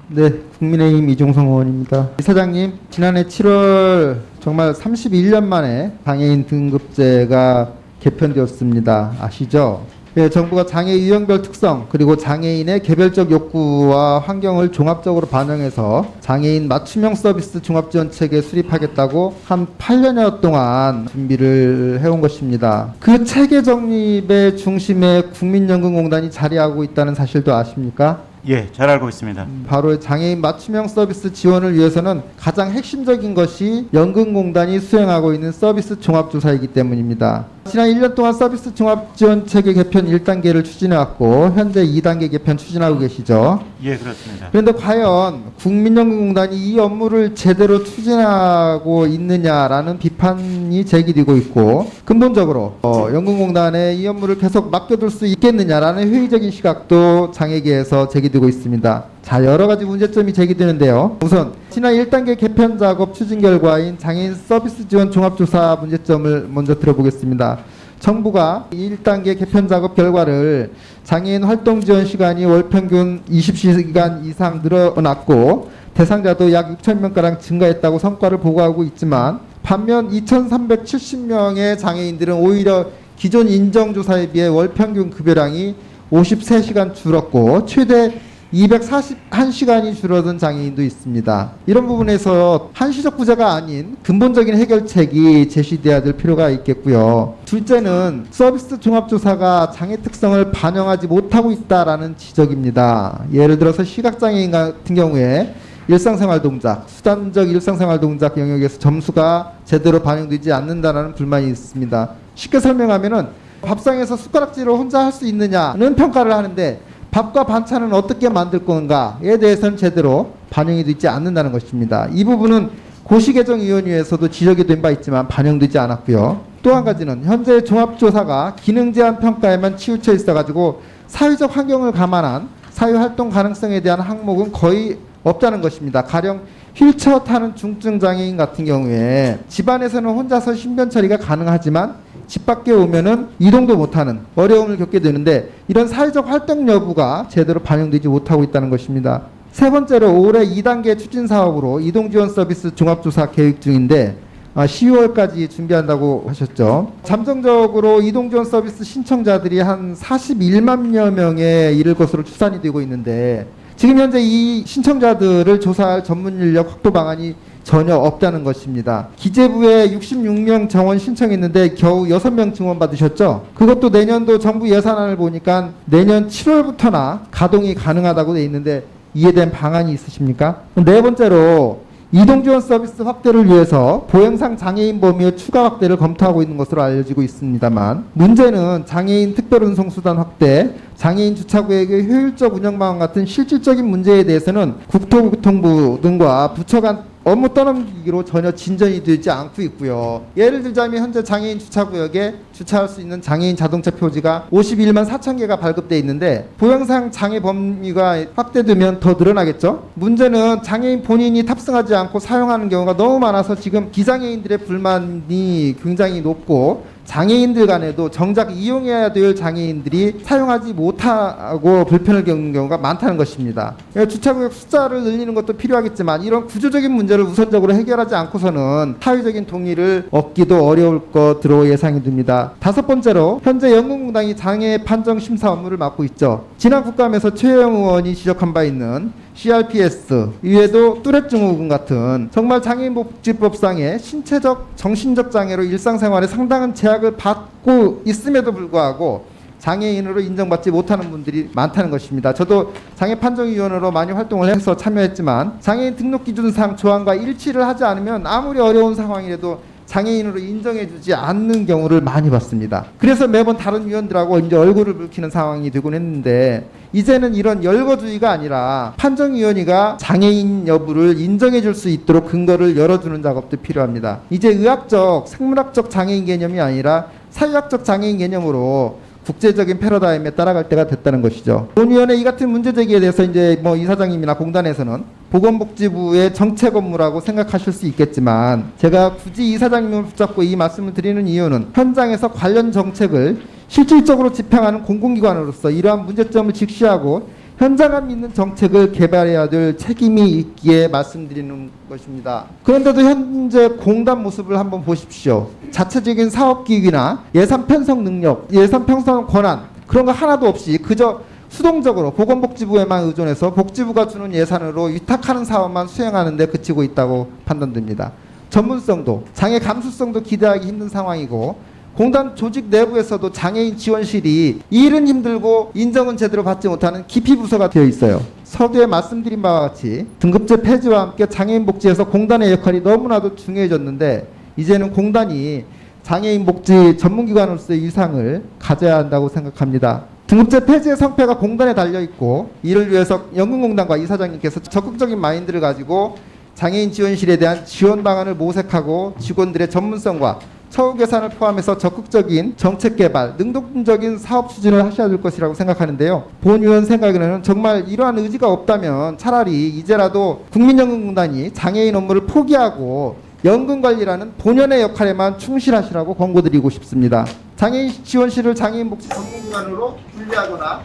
네, 국민의힘 이종성 의원입니다. 이사장님, 지난해 7월 정말 31년 만에 장애인 등급제가 개편되었습니다. 아시죠? 네, 정부가 장애 유형별 특성 그리고 장애인의 개별적 욕구와 환경을 종합적으로 반영해서 장애인 맞춤형 서비스 종합지원체계 수립하겠다고 한 8년여 동안 준비를 해온 것입니다. 그 체계 정립의 중심에 국민연금공단이 자리하고 있다는 사실도 아십니까? 예, 잘 알고 있습니다. 바로 장애인 맞춤형 서비스 지원을 위해서는 가장 핵심적인 것이 연금공단이 수행하고 있는 서비스 종합조사이기 때문입니다. 지난 1년 동안 서비스 종합지원체계 개편 1단계를 추진해왔고 현재 2단계 개편 추진하고 계시죠. 예, 그렇습니다. 그런데 과연 국민연금공단이 이 업무를 제대로 추진하고 있느냐라는 비판이 제기되고 있고, 근본적으로 연금공단에 이 업무를 계속 맡겨둘 수 있겠느냐라는 회의적인 시각도 장애계에서 제기되고 있습니다. 자, 여러 가지 문제점이 제기되는데요. 우선 지난 1단계 개편 작업 추진 결과인 장애인 서비스 지원 종합조사 문제점을 먼저 들어보겠습니다. 정부가 1단계 개편 작업 결과를 장애인 활동 지원 시간이 월 평균 20시간 이상 늘어났고 대상자도 약 6,000명가량 증가했다고 성과를 보고하고 있지만, 반면 2,370명의 장애인들은 오히려 기존 인정조사에 비해 월 평균 급여량이 53시간 줄었고 최대 241시간이 줄어든 장애인도 있습니다. 이런 부분에서 한시적 구제가 아닌 근본적인 해결책이 제시돼야 될 필요가 있겠고요. 둘째는 서비스 종합조사가 장애 특성을 반영하지 못하고 있다라는 지적입니다. 예를 들어서 시각장애인 같은 경우에 일상생활 동작, 수단적 일상생활 동작 영역에서 점수가 제대로 반영되지 않는다는 불만이 있습니다. 쉽게 설명하면은 밥상에서 숟가락질을 혼자 할 수 있느냐는 평가를 하는데 밥과 반찬은 어떻게 만들 건가에 대해서는 제대로 반영이 되지 않는다는 것입니다. 이 부분은 고시개정위원회에서도 지적이 된 바 있지만 반영되지 않았고요. 또 한 가지는 현재 종합조사가 기능 제한 평가에만 치우쳐 있어가지고 사회적 환경을 감안한 사회활동 가능성에 대한 항목은 거의 없다는 것입니다. 가령 휠체어 타는 중증 장애인 같은 경우에 집안에서는 혼자서 신변 처리가 가능하지만 집 밖에 오면은 이동도 못하는 어려움을 겪게 되는데, 이런 사회적 활동 여부가 제대로 반영되지 못하고 있다는 것입니다. 세 번째로 올해 2단계 추진 사업으로 이동지원 서비스 종합조사 계획 중인데 12월까지 준비한다고 하셨죠. 잠정적으로 이동지원 서비스 신청자들이 한 41만여 명에 이를 것으로 추산이 되고 있는데, 지금 현재 이 신청자들을 조사할 전문 인력 확보 방안이 전혀 없다는 것입니다. 기재부에 66명 정원 신청했는데 겨우 6명 증원 받으셨죠? 그것도 내년도 정부 예산안을 보니까 내년 7월부터나 가동이 가능하다고 돼 있는데 이에 대한 방안이 있으십니까? 네 번째로 이동지원 서비스 확대를 위해서 보행상 장애인 범위의 추가 확대를 검토하고 있는 것으로 알려지고 있습니다만, 문제는 장애인 특별운송수단 확대, 장애인 주차구역의 효율적 운영 방안 같은 실질적인 문제에 대해서는 국토교통부 등과 부처 간 업무 떠넘기기로 전혀 진전이 되지 않고 있고요. 예를 들자면 현재 장애인 주차구역에 주차할 수 있는 장애인 자동차 표지가 51만 4천 개가 발급돼 있는데 보행상 장애 범위가 확대되면 더 늘어나겠죠. 문제는 장애인 본인이 탑승하지 않고 사용하는 경우가 너무 많아서 지금 비장애인들의 불만이 굉장히 높고, 장애인들 간에도 정작 이용해야 될 장애인들이 사용하지 못하고 불편을 겪는 경우가 많다는 것입니다. 주차구역 숫자를 늘리는 것도 필요하겠지만 이런 구조적인 문제를 우선적으로 해결하지 않고서는 사회적인 동의를 얻기도 어려울 것으로 예상이 됩니다. 다섯 번째로 현재 연금공단이 장애 판정 심사 업무를 맡고 있죠. 지난 국감에서 최영 의원이 지적한 바 있는 CRPS 이외에도 뚜렛 증후군 같은 정말 장애인복지법상의 신체적 정신적 장애로 일상생활에 상당한 제약을 받고 있음에도 불구하고 장애인으로 인정받지 못하는 분들이 많다는 것입니다. 저도 장애판정위원으로 많이 활동을 해서 참여했지만 장애인 등록기준상 조항과 일치를 하지 않으면 아무리 어려운 상황이라도 장애인으로 인정해주지 않는 경우를 많이 봤습니다. 그래서 매번 다른 위원들하고 이제 얼굴을 붉히는 상황이 되곤 했는데, 이제는 이런 열거주의가 아니라 판정위원회가 장애인 여부를 인정해줄 수 있도록 근거를 열어주는 작업도 필요합니다. 이제 의학적, 생물학적 장애인 개념이 아니라 사회학적 장애인 개념으로 국제적인 패러다임에 따라갈 때가 됐다는 것이죠. 본위원회 이 같은 문제 제기에 대해서 이제 뭐 이사장님이나 공단에서는 보건복지부의 정책 업무라고 생각하실 수 있겠지만, 제가 굳이 이사장님을 붙잡고 이 말씀을 드리는 이유는 현장에서 관련 정책을 실질적으로 집행하는 공공기관으로서 이러한 문제점을 직시하고 현장감 있는 정책을 개발해야 될 책임이 있기에 말씀드리는 것입니다. 그런데도 현재 공단 모습을 한번 보십시오. 자체적인 사업 기획이나 예산 편성 능력, 예산 편성 권한 그런 거 하나도 없이 그저 수동적으로 보건복지부에만 의존해서 복지부가 주는 예산으로 위탁하는 사업만 수행하는 데 그치고 있다고 판단됩니다. 전문성도 장애 감수성도 기대하기 힘든 상황이고 공단 조직 내부에서도 장애인 지원실이 일은 힘들고 인정은 제대로 받지 못하는 기피 부서가 되어 있어요. 서두에 말씀드린 바와 같이 등급제 폐지와 함께 장애인 복지에서 공단의 역할이 너무나도 중요해졌는데 이제는 공단이 장애인 복지 전문기관으로서의 위상을 가져야 한다고 생각합니다. 등급제 폐지의 성패가 공단에 달려있고 이를 위해서 연금공단과 이사장님께서 적극적인 마인드를 가지고 장애인 지원실에 대한 지원 방안을 모색하고 직원들의 전문성과 처우 개선을 포함해서 적극적인 정책 개발, 능동적인 사업 추진을 하셔야 될 것이라고 생각하는데요. 본 의원 생각에는 정말 이러한 의지가 없다면 차라리 이제라도 국민연금공단이 장애인 업무를 포기하고 연금관리라는 본연의 역할에만 충실하시라고 권고드리고 싶습니다. 장애인 지원실을 장애인 복지 전문기관으로 분리하거나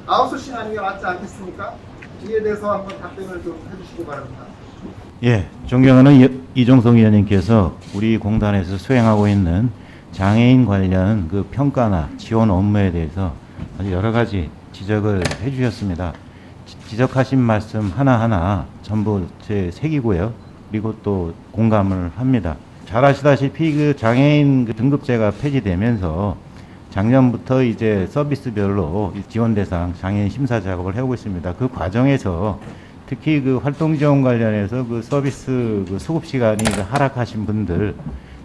아웃소싱하는 게 맞지 않겠습니까? 이에 대해서 한번 답변을 좀 해주시기 바랍니다. 예, 존경하는 이종성 의원님께서 우리 공단에서 수행하고 있는 장애인 관련 그 평가나 지원 업무에 대해서 아주 여러 가지 지적을 해주셨습니다. 지적하신 말씀 하나하나 전부 제 색이고요. 그리고 또 공감을 합니다. 잘 아시다시피 그 장애인 그 등급제가 폐지되면서 작년부터 이제 서비스별로 지원 대상 장애인 심사 작업을 해오고 있습니다. 그 과정에서 특히 그 활동 지원 관련해서 그 서비스 그 수급 시간이 하락하신 분들,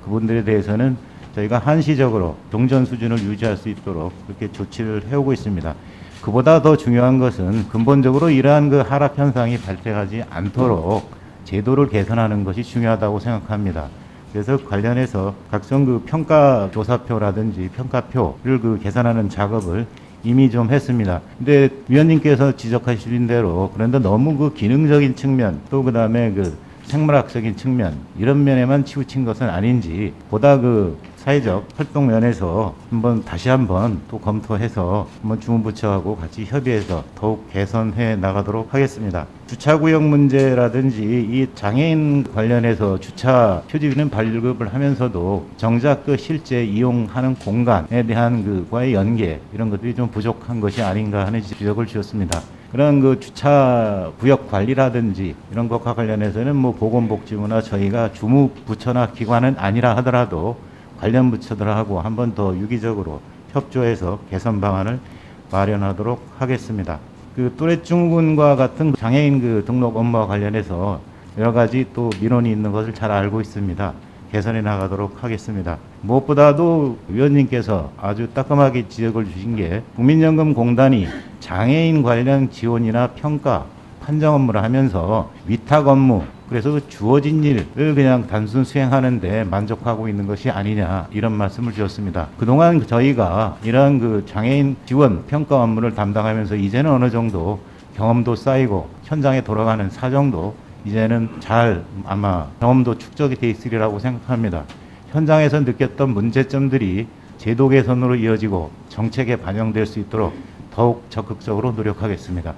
그분들에 대해서는 저희가 한시적으로 동전 수준을 유지할 수 있도록 그렇게 조치를 해오고 있습니다. 그보다 더 중요한 것은 근본적으로 이러한 그 하락 현상이 발생하지 않도록 제도를 개선하는 것이 중요하다고 생각합니다. 그래서 관련해서 각종 그 평가 조사표라든지 평가표를 그 개선하는 작업을 이미 좀 했습니다. 근데 위원님께서 지적하신 대로 그런데 너무 그 기능적인 측면 또 그다음에 그 생물학적인 측면 이런 면에만 치우친 것은 아닌지 보다 그 사회적 활동 면에서 다시 한번 또 검토해서 한번 주무부처하고 같이 협의해서 더욱 개선해 나가도록 하겠습니다. 주차구역 문제라든지 이 장애인 관련해서 주차 표지는 발급을 하면서도 정작 그 실제 이용하는 공간에 대한 그과의 연계 이런 것들이 좀 부족한 것이 아닌가 하는 지적을 주셨습니다. 그런 그 주차 구역 관리라든지 이런 것과 관련해서는 뭐 보건복지부나 저희가 주무부처나 기관은 아니라 하더라도 관련 부처들하고 한 번 더 유기적으로 협조해서 개선 방안을 마련하도록 하겠습니다. 그 또래증후군과 같은 장애인 그 등록 업무와 관련해서 여러 가지 또 민원이 있는 것을 잘 알고 있습니다. 개선해 나가도록 하겠습니다. 무엇보다도 위원님께서 아주 따끔하게 지적을 주신 게 국민연금공단이 장애인 관련 지원이나 평가, 판정 업무를 하면서 위탁 업무, 그래서 그 주어진 일을 그냥 단순 수행하는데 만족하고 있는 것이 아니냐 이런 말씀을 주셨습니다. 그동안 저희가 이러한 그 장애인 지원 평가 업무를 담당하면서 이제는 어느 정도 경험도 쌓이고 현장에 돌아가는 사정도 이제는 잘 아마 경험도 축적이 돼 있으리라고 생각합니다. 현장에서 느꼈던 문제점들이 제도 개선으로 이어지고 정책에 반영될 수 있도록 더욱 적극적으로 노력하겠습니다.